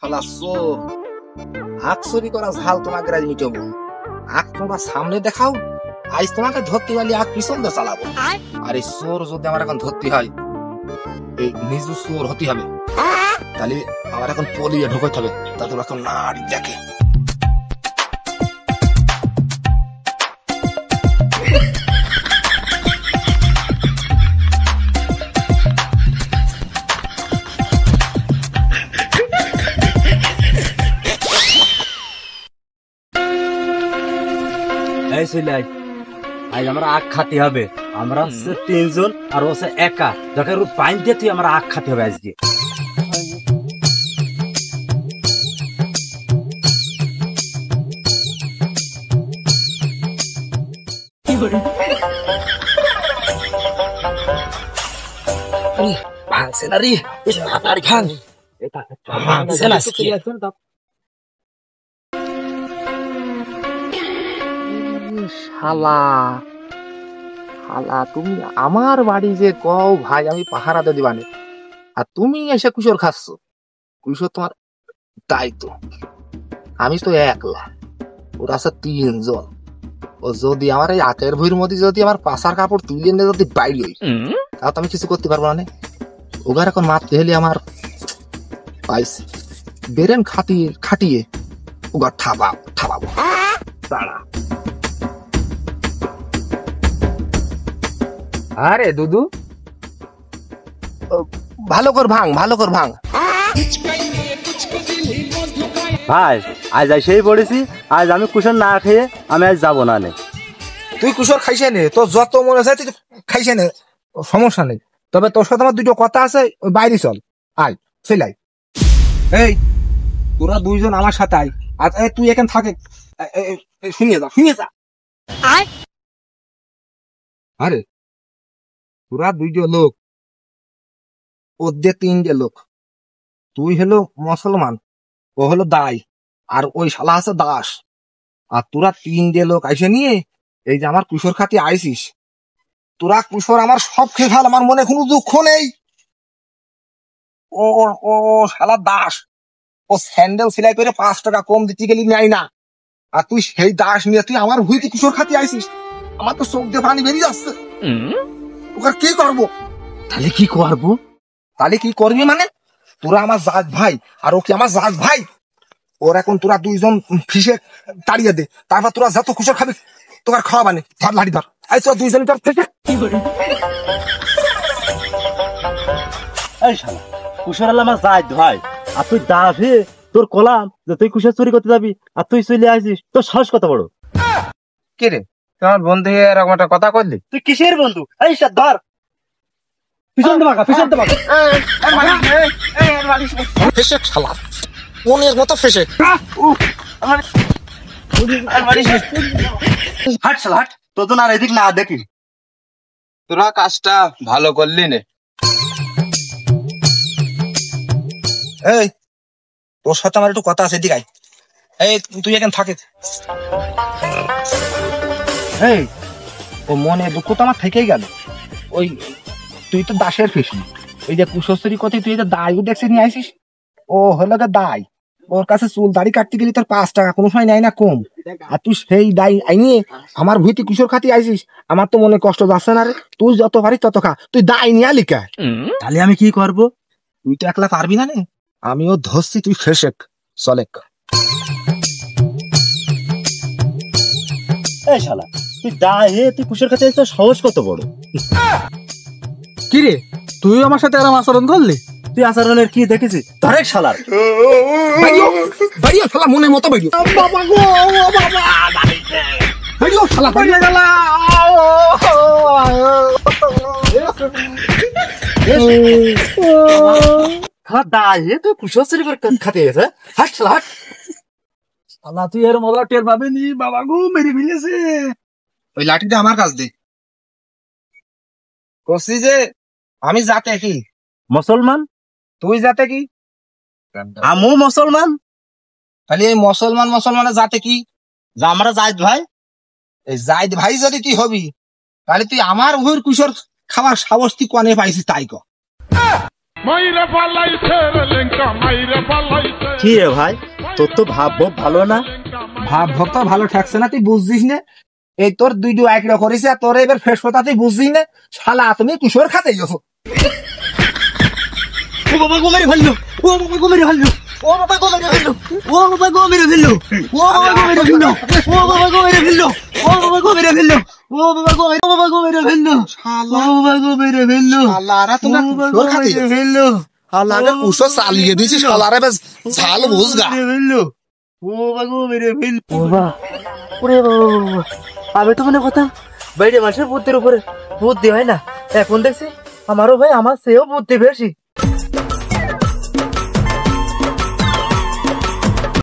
শালা চোর আখ চুরি করা ঝাল তোমাকে আজ মিটাবো। আখ তোমরা সামনে দেখাও, আজ তোমাকে ধরতে পারলে আখ পিছন দিয়ে চালাবো। আর এই চোর যদি আমার এখন ধরতে হয়, এই নিজু চোর হতে হবে, তাহলে আমার এখন পলিয়ে ঢুকাতে হবে, তা তোমরা এখন নাড়ি দেখে। আজ আমরা আখ খাতে হবে, আমরা হচ্ছে 3 জন আর হচ্ছে একা, যাকে পাইন দিয়ে তুই আমরা আখ খাতে হবে আজকে। ভাঙছে না রে, ভাঙ ভাঙছে না। শালা শালা তুমি আমার বাড়ি যে কও ভাই আমি পাহারাতে দিবানে, আর তুমি এসে কুশোর খাচ্ছ। কুশোর তোমার দায়িত্ব, আমি তো একলা, ওরা আছে 3 জন। ও যদি আমার এই আটের ভুঁড়ির মধ্যে যদি আমার পাশার কাপড় তুলে নিয়ে যদি বাইরে হই, তাহলে তো আমি কিছু করতে পারবো না। ওগার এখন মারতে হলে আমার পাইছি বেরেন খাটিয়ে খাটিয়ে ওগার ঠাবাবো দাঁড়া। আরে দুদু, ভালো কর ভাঙ, ভালো কর ভাঙ। ভাই আজ সেই পড়েছি, আজ আমি কুশন না খেয়ে আমি আজ যাবো না। তুই কুশোর খাইছে নে, তোর যত মনে আছে তুই খাইছে নে, সমস্যা নেই। তবে তোর সাথে আমার দুটো কথা আছে, ওই বাইরে চল, আয় সেলাই। এই তোরা 2 জন আমার সাথে আয়, আর তুই এখানে থাকে, শুনিয়ে যা। আরে তোরা 2টা লোক, ওদের 3টে লোক। তুই হলো মুসলমান, ও হলো দাই, আর ওই শালা আছে দাস। আর তোরা 3টে লোক আইসে নিয়ে এই যে আমার কুশোর খাতে আইসিস। তোরা কুশোর আমার সব খেয়ে ফেল, আমার মনে কোনো দুঃখ নেই। ও ও শালা দাস, ও স্যান্ডেল সেলাই করে 5 টাকা কম দিতে গেলি নেয় না। আর তুই সেই দাস নিয়ে তুই আমার ভুঁইতে কুশোর খাতে আইসিস। আমার তো চোখ দিয়ে পানি বেরিয়ে যাচ্ছে। ওকে কি করবো? তাহলে কি করবো? তাহলে কি করবি মানে, তোরা আমার জাত ভাই আর ও কি আমার জাত ভাই। ওর এখন তোরা 2 জন ফিসে তাড়িয়ে দে, তারপর তোরা যত কুশোর খাবি তোর খাওয়া মানে ধর লাঠি ধর। আই তোরা 2 জন তোর এই শালা কুশোর আল্লাহ আমার জাত ভাই, আর তুই দাস হে, তোর কলাম যে তুই কুশোর চুরি করতে যাবি আর তুই চলে আসিস, তোর সাহস কত বড়? কে রে তোমার বন্ধু এরকম একটা কথা করলি? তুই কিসের বন্ধু? এই সাত ধর, পিছন দেবাকা ফেসে শালা মনের মতো ফেসে। হাট শালা হাট, তোর জন্য আর এদিক না দেখি। তোরা কাজটা ভালো করলি নে। এই তোর সাথে আমার একটু কথা আছে, এদিকে আয়। এই তুই এখানে থাকে। এই ও মনে দুঃখ তো আমার থেকেই গেল। ওই তুই তো দাসের ফেসলি, এই যে কুশস্ত্রী কথাই তুই যে দায় দেখছিস নিয়ে আইসিস। ও হলো দায়, ওর কাছে চুল দাড়ি কাটতে গেলি তোর 5 টাকা কোনো সময় নেয় না কম। আর তুই সেই দায় আইনিয়ে আমার ভুঁইতে কুশোর খাতি আইসিস। আমার তো মনে কষ্ট যাচ্ছে না রে। তুই যত পারিস তত খা, তুই দায় নিয়ে লিখা। তাহলে আমি কি করবো? তুই তো একলা পারবি না রে, আমিও ধরছি, তুই ফেসেক চলেক। এই শালা তুই দায় হে, তুই কুশোর খাতে তোর সাহস কত বড়? কি রে তুই আমার সাথে এরকম আচরণ করলি? তুই আচরণের কি দেখেছিস? ধরে শালার বাড়িও শালা মনের মতো বাড়িও। বাবা গো বাবা, বাড়িও শালা বাড়িয়ে গেল। দায় হে, তুই কুশোর চুরি করে খাতে গেছে? হাট শালা হাট শালা, তুই এর মজা টের পাবিনি। বাবা গো মেরে ফেলেছে। ওই লাঠিটা আমার কাছ দে। কষি যে আমি জাতে কি মুসলমান, তুই জাতে কি? আমু মুসলমান। তাহলে এই মুসলমানের জাতে কি? আমরা জায়েদ ভাই। এই জায়েদ ভাই যদি তুই হবি, তাহলে তুই আমার ভুঁইর কুশোর খাবার সাহস তুই কোনে পাইছিস তাই ক। কি রে ভাই, তোর তো ভাব ভালো না। ভাব ভক্ত ভালো ঠেকছে না, তুই বুঝছিস না? এই তোর দুইটু একড়া করেছে, আর তোর এবার ফেস কথা তুই বুঝছিস না? শালা তুমি কিশোর খাতে গেছো। ও বাবা গো মেরে ফেললো, ও বাবা গো মেরে ফেললো, ও বাবা গো মেরে ফেললো, ও বাবা গো মেরে ফেললো, ও বাবা গো মেরে ফেললো, ও বাবা গো মেরে ফেললো, ও বাবা গো মেরে ফেললো, ও বাবা গো মেরে, ও বাবা গো মেরে ফেললো, শালা ও বাবা গো মেরে ফেললো, শালারা তোমরা কিশোর খাতে গেছো। ফেললো, শালাকে কুশো চালিয়ে দিয়েছিস, শালারে বেশ ঝাল বুঝগা। ফেললো, ও বাবা গো মেরে ফেললো। ও বাবা, ওরে বাবা, আমি তো মনে কথা বাইরে মানুষের বুদ্ধির উপরে বুদ্ধি হয় না, এখন দেখছি আমারও ভাই আমার চেয়েও বুদ্ধি বেশি।